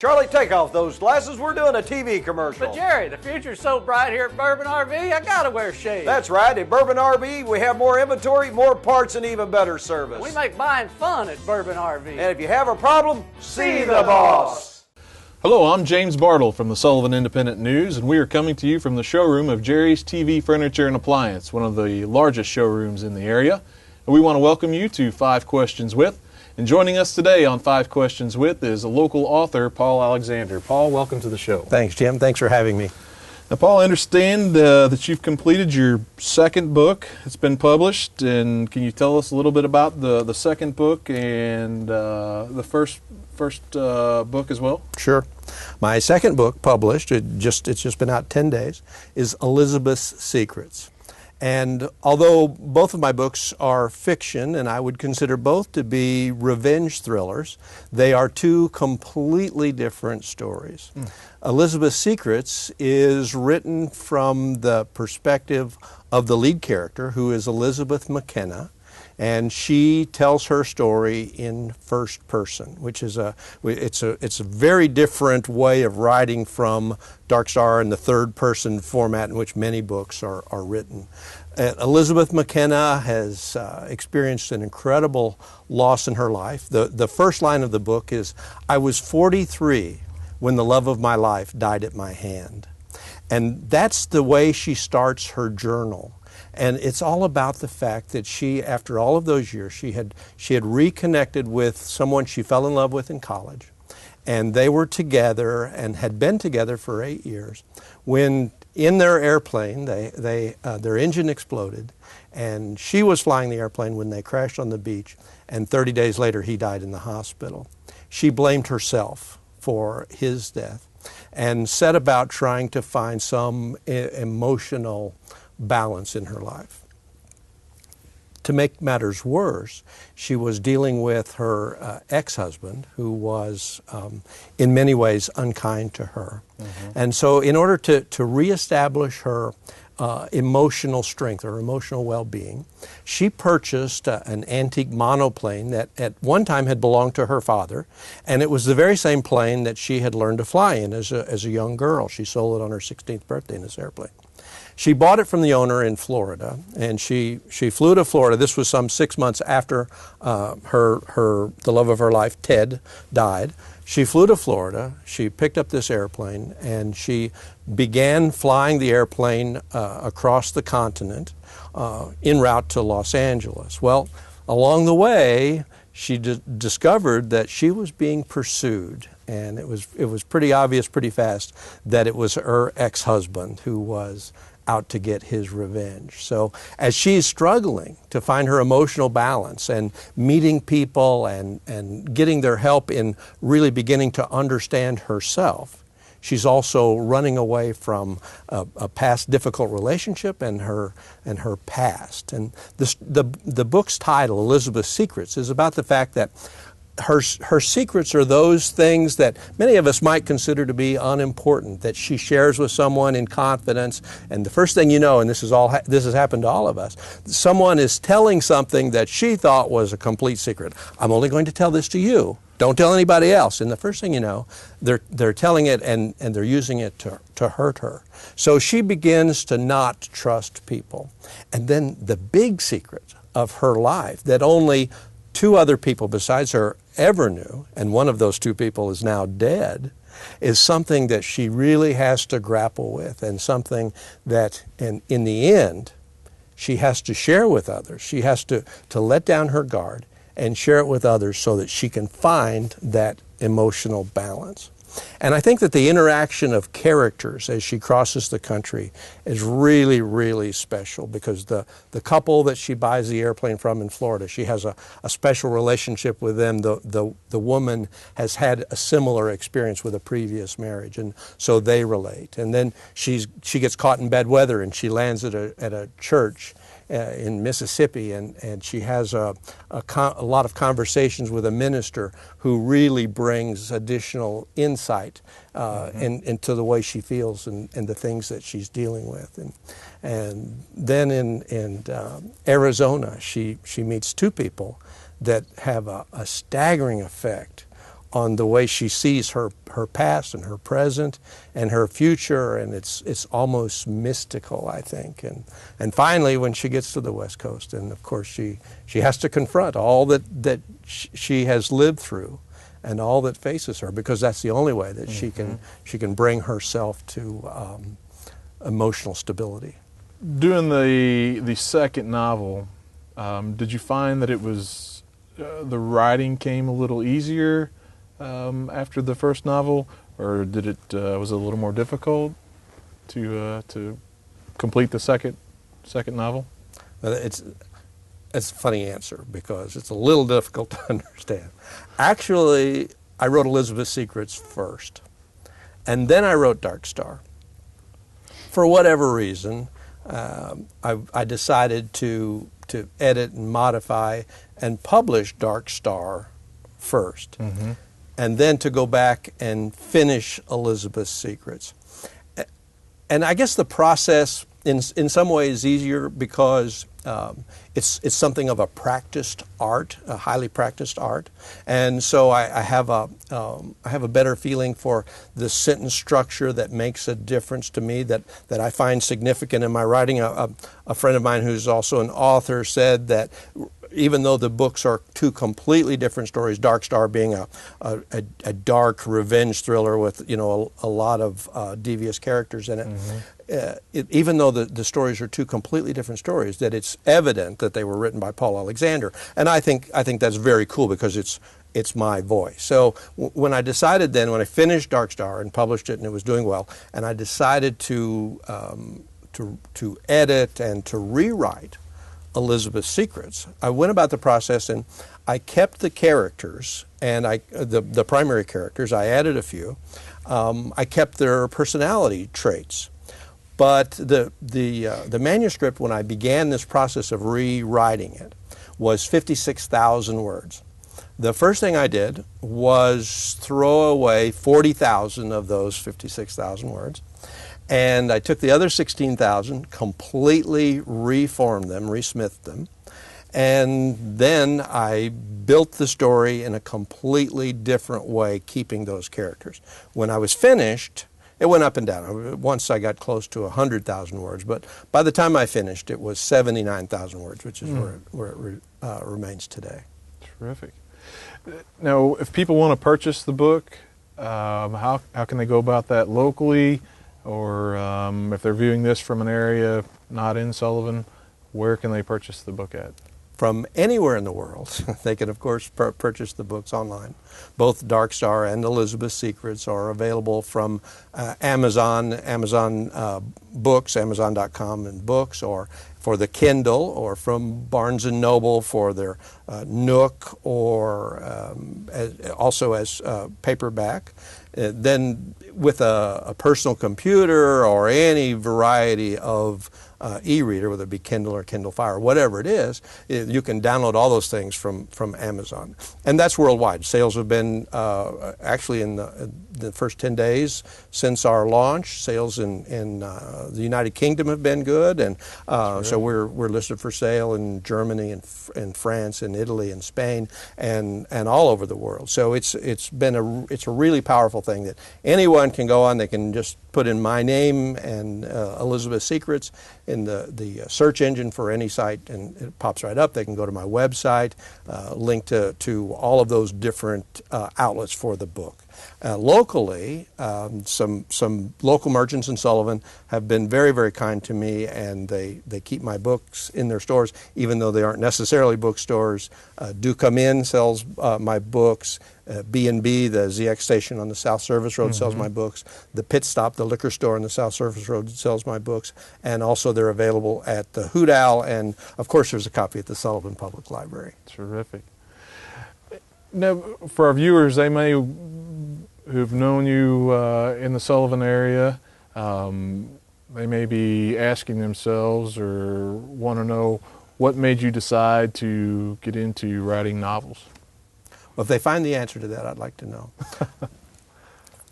Charlie, take off those glasses. We're doing a TV commercial. But Jerry, the future's so bright here at Bourbon RV, I gotta wear shades. That's right. At Bourbon RV, we have more inventory, more parts, and even better service. We make buying fun at Bourbon RV. And if you have a problem, see the boss. Hello, I'm James Bartle from the Sullivan Independent News, and we are coming to you from the showroom of Jerry's TV Furniture and Appliance, one of the largest showrooms in the area. And we want to welcome you to 5 Questions With. And joining us today on 5 Questions With is a local author, Paul Alexander. Paul, welcome to the show. Thanks, Jim. Thanks for having me. Now, Paul, I understand that you've completed your second book. It's been published, and can you tell us a little bit about the second book and the first book as well? Sure. My second book, published, it's just been out 10 days, is Elizabeth's Secrets. And although both of my books are fiction, and I would consider both to be revenge thrillers, they are two completely different stories. Elizabeth's Secrets is written from the perspective of the lead character, who is Elizabeth McKenna, and she tells her story in first person, which is it's a very different way of writing from Dark Star and the third person format in which many books are written. Elizabeth McKenna has experienced an incredible loss in her life. The first line of the book is, "I was 43 when the love of my life died at my hand." And that's the way she starts her journal. And it's all about the fact that she, after all of those years, she had reconnected with someone she fell in love with in college. And they were together and had been together for 8 years when in their airplane, their engine exploded, and she was flying the airplane when they crashed on the beach, and 30 days later he died in the hospital. She blamed herself for his death and set about trying to find some emotional balance in her life. To make matters worse, she was dealing with her ex-husband, who was in many ways unkind to her. And so in order to reestablish her emotional strength or emotional well-being, she purchased an antique monoplane that at one time had belonged to her father, and it was the very same plane that she had learned to fly in as a young girl. She sold it on her 16th birthday in this airplane. She bought it from the owner in Florida, and she flew to Florida. This was some 6 months after the love of her life, Ted, died. She flew to Florida, she picked up this airplane, and she began flying the airplane across the continent en route to Los Angeles. Well, along the way, she discovered that she was being pursued, and it was pretty obvious pretty fast that it was her ex-husband who was out to get his revenge. So as she's struggling to find her emotional balance and meeting people and getting their help in really beginning to understand herself, she's also running away from a past difficult relationship and her past. And the book's title, Elizabeth's Secrets, is about the fact that her secrets are those things that many of us might consider to be unimportant, that she shares with someone in confidence, and the first thing you know, and this has happened to all of us, someone is telling something that she thought was a complete secret. I'm only going to tell this to you. Don't tell anybody else. And the first thing you know, they're telling it and they're using it to hurt her. So she begins to not trust people. And then the big secret of her life that only 2 other people besides her ever knew, and one of those 2 people is now dead, is something that she really has to grapple with, and something that in the end she has to share with others. She has to let down her guard and share it with others so that she can find that emotional balance. And I think that the interaction of characters as she crosses the country is really, really special, because the couple that she buys the airplane from in Florida, she has a special relationship with them. The woman has had a similar experience with a previous marriage, and so they relate. And then she gets caught in bad weather, and she lands at a church in Mississippi, and she has a lot of conversations with a minister who really brings additional insight into the way she feels and the things that she's dealing with. And then in Arizona, she meets 2 people that have a staggering effect on the way she sees her past and her present and her future, and it's almost mystical, I think. And finally, when she gets to the West Coast, and of course she has to confront all that she has lived through and all that faces her, because that's the only way that she can bring herself to emotional stability. Doing the second novel, did you find that it was the writing came a little easier after the first novel, or did it was it a little more difficult to complete the second novel? It's a funny answer because it's a little difficult to understand. Actually, I wrote Elizabeth's Secrets first, and then I wrote Dark Star. For whatever reason, I decided to edit and modify and publish Dark Star first, and then to go back and finish Elizabeth's Secrets. And I guess the process in some ways is easier because it's something of a practiced art, a highly practiced art, and so I have a better feeling for the sentence structure that makes a difference to me, that I find significant in my writing. A friend of mine who's also an author said that even though the books are two completely different stories, Dark Star being a dark revenge thriller with a lot of devious characters in it, even though the stories are two completely different stories, that it's evident that they were written by Paul Alexander, and I think that's very cool because it's my voice. So when I finished Dark Star and published it and it was doing well, and I decided to edit and to rewrite Elizabeth's Secrets, I went about the process and I kept the characters and the primary characters. I added a few. I kept their personality traits, but the manuscript, when I began this process of rewriting it, was 56,000 words. The first thing I did was throw away 40,000 of those 56,000 words. And I took the other 16,000, completely reformed them, resmithed them, and then I built the story in a completely different way, keeping those characters. When I was finished, it went up and down. Once I got close to 100,000 words, but by the time I finished, it was 79,000 words, which is where it remains today. Terrific. Now, if people want to purchase the book, how can they go about that locally? Or if they're viewing this from an area not in Sullivan, where can they purchase the book at? From anywhere in the world. They can, of course, purchase the books online. Both Dark Star and Elizabeth's Secrets are available from Amazon Books, Amazon.com and books, or for the Kindle, or from Barnes & Noble for their Nook, or also as paperback. Then with a personal computer or any variety of e-reader, whether it be Kindle or Kindle Fire, whatever it is, you can download all those things from Amazon. And that's worldwide. Sales have been, actually in the first 10 days since our launch, sales in the United Kingdom have been good, and so we're listed for sale in Germany and France and Italy and Spain and all over the world. So it's a really powerful thing that anyone can go on. They can just put in my name and Elizabeth's Secrets in the search engine for any site, and it pops right up. They can go to my website, link to all of those different outlets for the book. Locally, some local merchants in Sullivan have been very, very kind to me, and they keep my books in their stores, even though they aren't necessarily bookstores. Do Come In sells my books. B&B, the ZX station on the South Service Road, sells my books. The Pit Stop, the liquor store on the South Service Road, sells my books. And also they're available at the Hoot Owl, and of course there's a copy at the Sullivan Public Library. Terrific. Now, for our viewers, they may who've known you in the Sullivan area, they may be asking themselves or want to know what made you decide to get into writing novels. Well, if they find the answer to that, I'd like to know.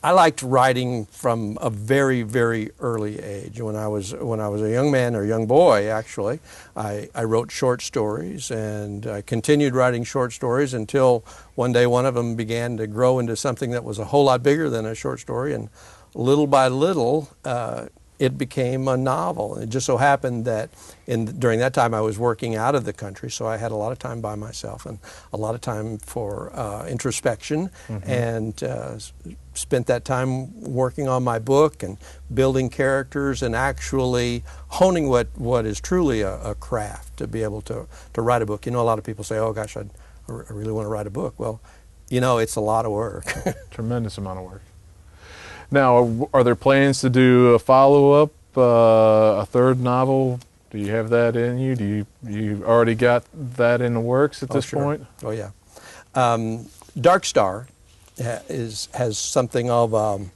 I liked writing from a very, very early age. When I was a young man or young boy, actually, I wrote short stories, and I continued writing short stories until one day one of them began to grow into something that was a whole lot bigger than a short story, and little by little, it became a novel. It just so happened that during that time I was working out of the country, so I had a lot of time by myself and a lot of time for introspection, and spent that time working on my book and building characters and actually honing what is truly a craft, to be able to write a book. You know, a lot of people say, oh gosh, I really want to write a book. Well, you know, it's a lot of work. Tremendous amount of work. Now, are there plans to do a follow-up, a third novel? Do you have that in you? Do you already got that in the works at this point? Oh yeah. Dark Star has something of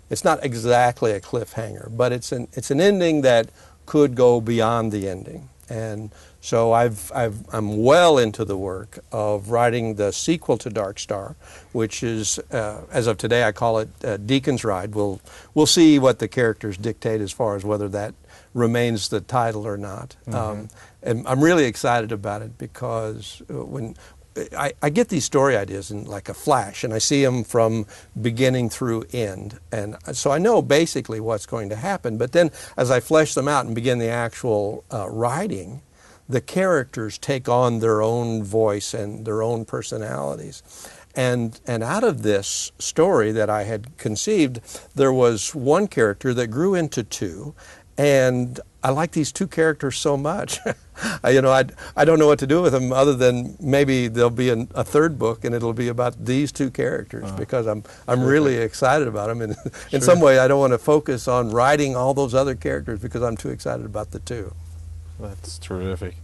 it's not exactly a cliffhanger, but it's an ending that could go beyond the ending. And so I'm well into the work of writing the sequel to Dark Star, which is, as of today, I call it Deacon's Ride. We'll see what the characters dictate as far as whether that remains the title or not. And I'm really excited about it because when I get these story ideas in like a flash, and I see them from beginning through end, and so I know basically what's going to happen. But then as I flesh them out and begin the actual writing, the characters take on their own voice and their own personalities. And out of this story that I had conceived, there was one character that grew into two, and I like these two characters so much. I don't know what to do with them other than maybe there'll be a third book and it'll be about these two characters, because I'm really excited about them. And in some way, I don't want to focus on writing all those other characters because I'm too excited about the two. That's terrific.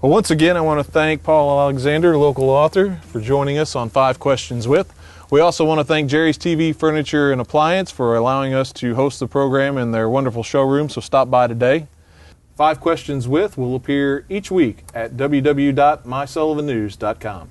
Well, once again, I want to thank Paul Alexander, local author, for joining us on 5 Questions With. We also want to thank Jerry's TV Furniture and Appliance for allowing us to host the program in their wonderful showroom, so stop by today. 5 Questions With will appear each week at www.mysullivannews.com.